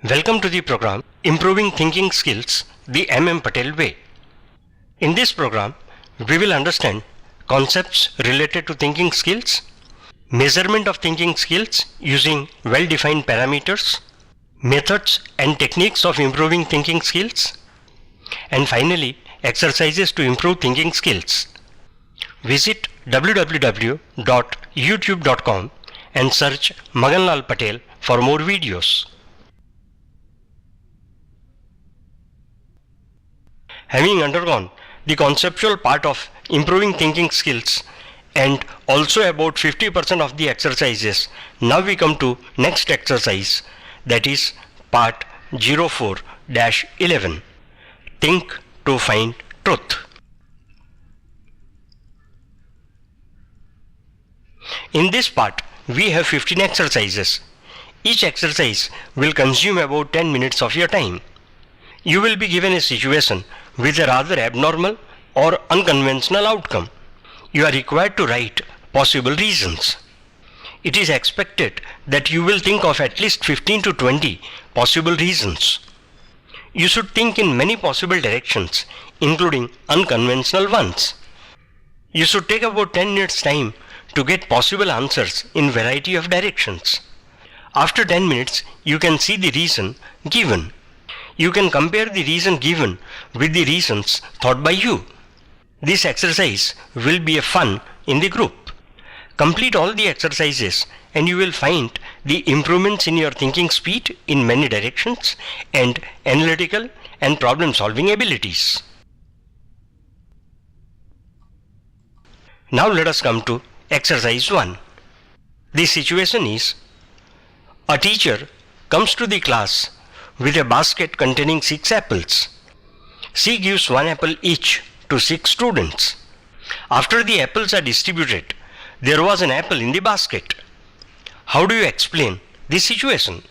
Welcome to the program Improving Thinking Skills the M. Patel Way. In this program, we will understand concepts related to thinking skills, measurement of thinking skills using well-defined parameters, methods and techniques of improving thinking skills, and finally, exercises to improve thinking skills. Visit www.youtube.com and search Maganlal Patel for more videos. Having undergone the conceptual part of improving thinking skills and also about 50% of the exercises, now we come to next exercise, that is part 04-11, Think to Find Truth. In this part, we have 15 exercises. Each exercise will consume about 10 minutes of your time. You will be given a situation with a rather abnormal or unconventional outcome. You are required to write possible reasons. It is expected that you will think of at least 15 to 20 possible reasons. You should think in many possible directions, including unconventional ones. You should take about 10 minutes time to get possible answers in variety of directions. After 10 minutes, you can see the reason given. You can compare the reason given with the reasons thought by you. This exercise will be a fun in the group. Complete all the exercises and you will find the improvements in your thinking speed in many directions and analytical and problem solving abilities. Now let us come to exercise 1. The situation is, a teacher comes to the class with a basket containing 6 apples. She gives 1 apple each to 6 students. After the apples are distributed, there was an apple in the basket. How do you explain this situation?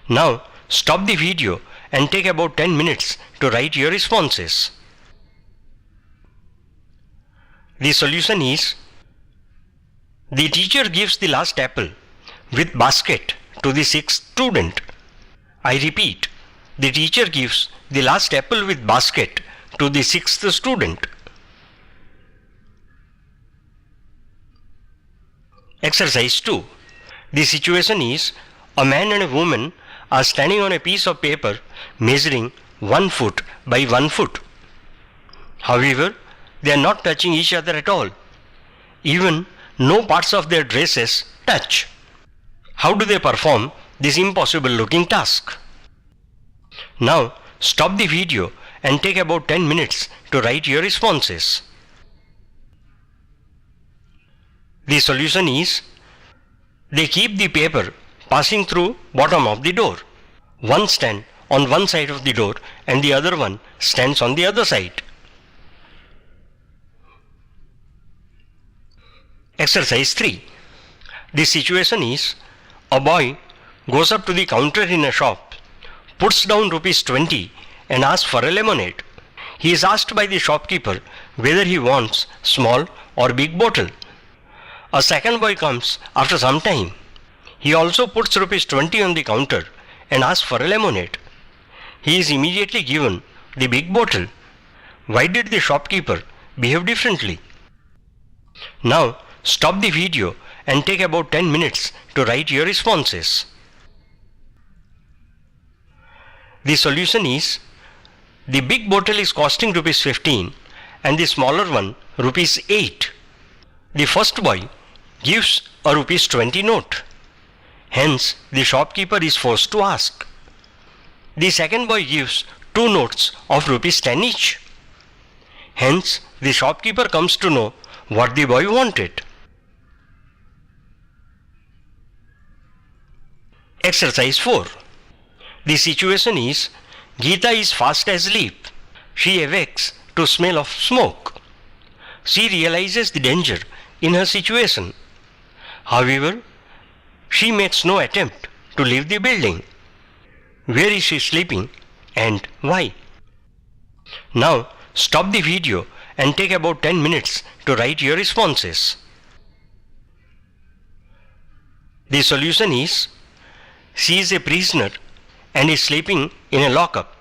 Now stop the video and take about 10 minutes to write your responses. The solution is, the teacher gives the last apple with basket to the 6th student. I repeat, the teacher gives the last apple with basket to the 6th student. Exercise 2. The situation is, a man and a woman are standing on a piece of paper measuring 1 foot by 1 foot. However, they are not touching each other at all. Even no parts of their dresses touch. How do they perform this impossible looking task? Now stop the video and take about 10 minutes to write your responses. The solution is, they keep the paper passing through bottom of the door. One stands on one side of the door and the other one stands on the other side. Exercise 3. The situation is, a boy goes up to the counter in a shop, puts down ₹20 and asks for a lemonade. He is asked by the shopkeeper whether he wants small or big bottle. A second boy comes after some time. He also puts ₹20 on the counter and asks for a lemonade. He is immediately given the big bottle. Why did the shopkeeper behave differently? Now stop the video and take about 10 minutes to write your responses. The solution is, the big bottle is costing ₹15 and the smaller one ₹8. The first boy gives a ₹20 note. Hence, the shopkeeper is forced to ask. The second boy gives 2 notes of ₹10 each. Hence, the shopkeeper comes to know what the boy wanted. Exercise 4. The situation is, Geeta is fast asleep. She awakes to smell of smoke. She realizes the danger in her situation. However, she makes no attempt to leave the building. Where is she sleeping and why? Now stop the video and take about 10 minutes to write your responses. The solution is, she is a prisoner and is sleeping in a lockup.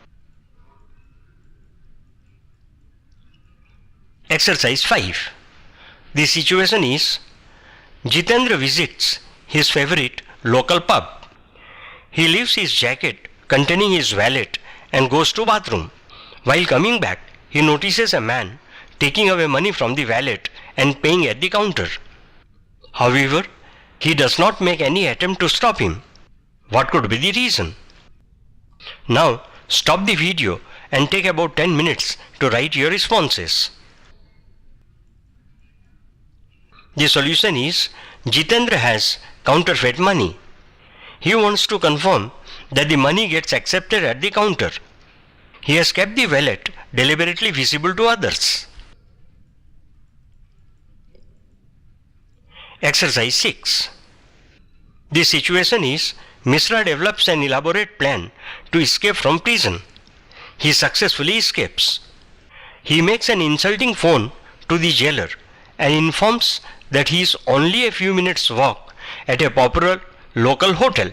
Exercise 5. The situation is Jitendra visits his favorite local pub. He leaves his jacket containing his wallet and goes to bathroom. While coming back, he notices a man taking away money from the wallet and paying at the counter. However, he does not make any attempt to stop him. What could be the reason? Now, stop the video and take about 10 minutes to write your responses. The solution is Jitendra has counterfeit money. He wants to confirm that the money gets accepted at the counter. He has kept the wallet deliberately visible to others. Exercise 6. The situation is Mishra develops an elaborate plan to escape from prison. He successfully escapes. He makes an insulting phone to the jailer and informs that he is only a few minutes' walk at a popular local hotel.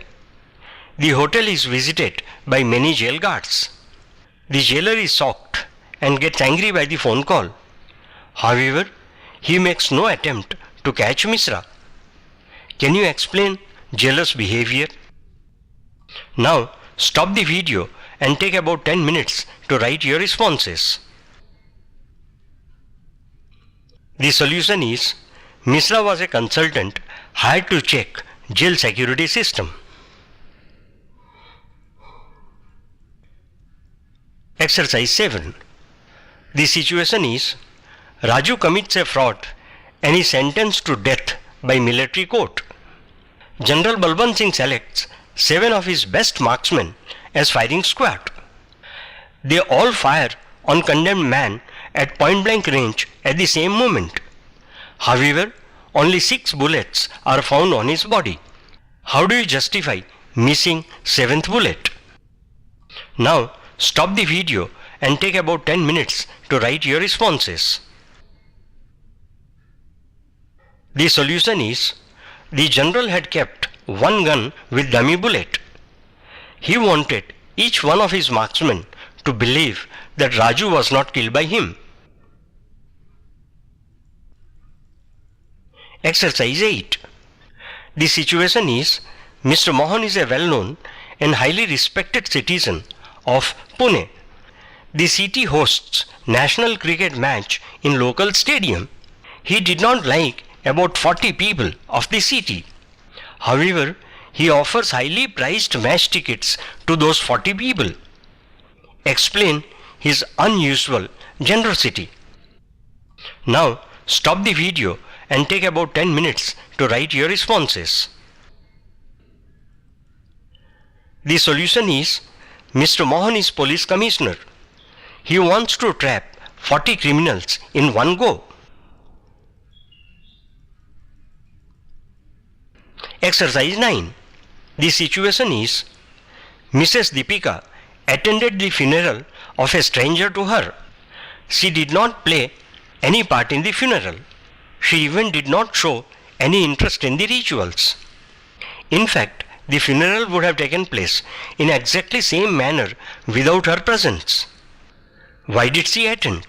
The hotel is visited by many jail guards. The jailer is shocked and gets angry by the phone call. However, he makes no attempt to catch Mishra. Can you explain jailer's behavior? Now, stop the video and take about 10 minutes to write your responses. The solution is Mishra was a consultant hired to check jail security system. Exercise 7. The situation is Raju commits a fraud and is sentenced to death by military court. General Balwant Singh selects 7 of his best marksmen as firing squad. They all fire on condemned man at point blank range at the same moment. However, only 6 bullets are found on his body. How do you justify missing 7th bullet? Now, stop the video and take about 10 minutes to write your responses. The solution is the general had kept one gun with dummy bullet. He wanted each one of his marksmen to believe that Raju was not killed by him. Exercise 8. The situation is Mr. Mohan is a well-known and highly respected citizen of Pune. The city hosts national cricket match in local stadium. He did not like about 40 people of the city. However, he offers highly priced match tickets to those 40 people. Explain his unusual generosity. Now, stop the video and take about 10 minutes to write your responses. The solution is Mr. Mohan is police commissioner. He wants to trap 40 criminals in one go. Exercise 9. The situation is Mrs. Deepika attended the funeral of a stranger to her. She did not play any part in the funeral. She even did not show any interest in the rituals. In fact, the funeral would have taken place in exactly same manner without her presence. Why did she attend?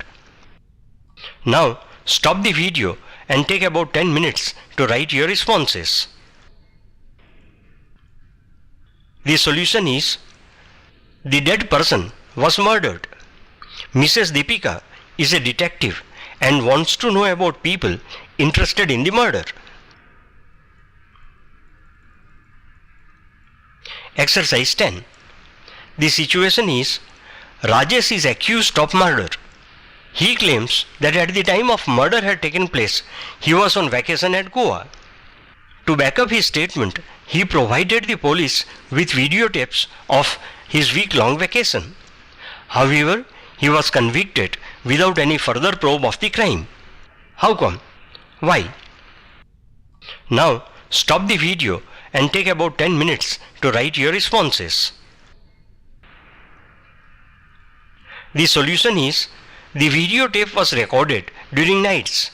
Now, stop the video and take about 10 minutes to write your responses. The solution is the dead person was murdered. Mrs. Deepika is a detective and wants to know about people interested in the murder. Exercise 10. The situation is Rajesh is accused of murder. He claims that at the time of murder had taken place, he was on vacation at Goa. To back up his statement, he provided the police with videotapes of his week-long vacation. However, he was convicted without any further probe of the crime. How come? Why? Now, stop the video and take about 10 minutes to write your responses. The solution is the videotape was recorded during nights,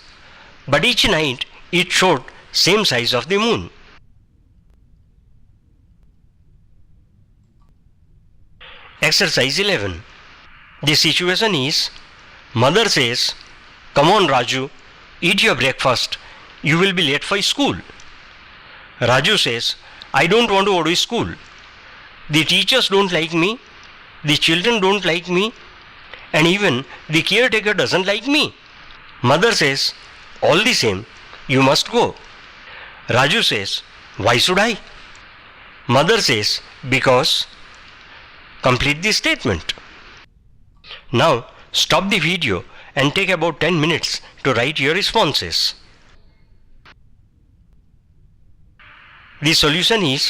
but each night it showed same size of the moon. Exercise 11. The situation is, mother says, "Come on Raju, eat your breakfast, you will be late for school." Raju says, "I don't want to go to school. The teachers don't like me, the children don't like me, and even the caretaker doesn't like me." Mother says, "All the same, you must go." Raju says, "Why should I?" Mother says, "Because." Complete the statement. Now stop the video and take about 10 minutes to write your responses. The solution is,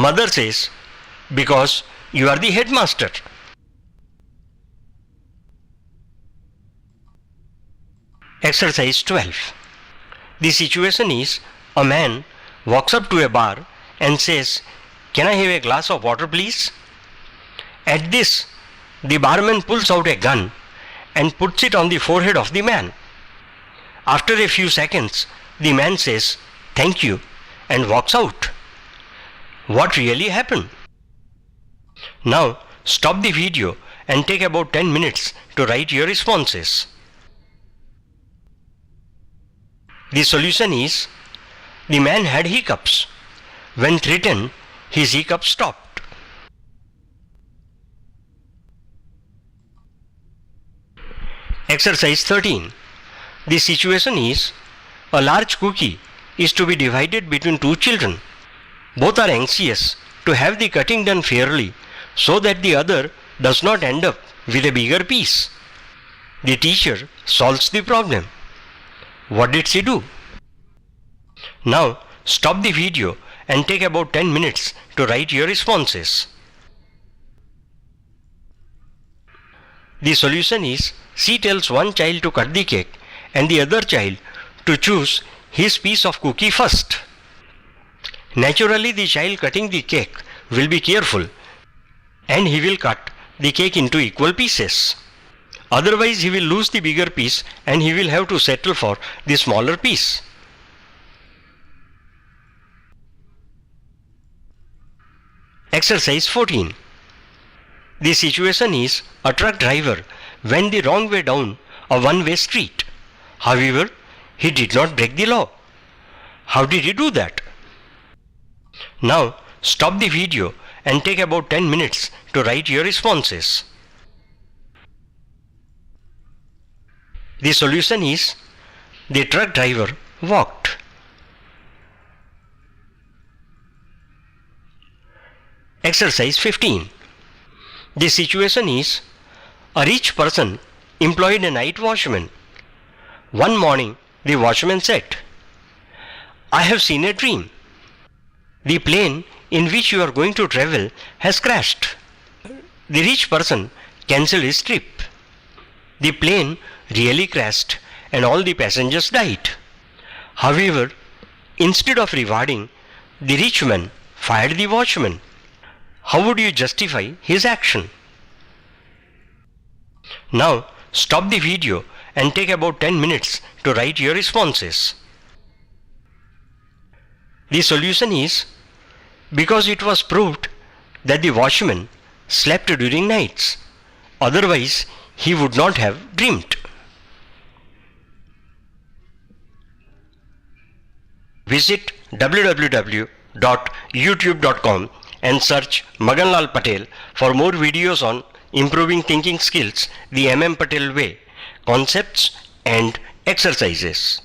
mother says, "Because you are the headmaster." Exercise 12. The situation is, a man walks up to a bar and says, "Can I have a glass of water please?" At this, the barman pulls out a gun and puts it on the forehead of the man. After a few seconds, the man says, "Thank you," and walks out. What really happened? Now stop the video and take about 10 minutes to write your responses. The solution is, the man had hiccups. When threatened, his hiccups stopped. Exercise 13. The situation is, a large cookie is to be divided between two children. Both are anxious to have the cutting done fairly so that the other does not end up with a bigger piece. The teacher solves the problem. What did she do? Now stop the video and take about 10 minutes to write your responses. The solution is, she tells one child to cut the cake and the other child to choose his piece of cookie first. Naturally, the child cutting the cake will be careful and he will cut the cake into equal pieces. Otherwise, he will lose the bigger piece and he will have to settle for the smaller piece. Exercise 14. The situation is, a truck driver went the wrong way down a one-way street. However, he did not break the law. How did he do that? Now stop the video and take about 10 minutes to write your responses. The solution is, the truck driver walked. Exercise 15. The situation is, a rich person employed a night watchman. One morning, the watchman said, "I have seen a dream. The plane in which you are going to travel has crashed." The rich person cancelled his trip. The plane really crashed and all the passengers died. However, instead of rewarding, the rich man fired the watchman. How would you justify his action? Now stop the video and take about 10 minutes to write your responses. The solution is, because it was proved that the watchman slept during nights. Otherwise, he would not have dreamed. Visit www.youtube.com and search Maganlal Patel for more videos on improving thinking skills the MM Patel way, concepts and exercises.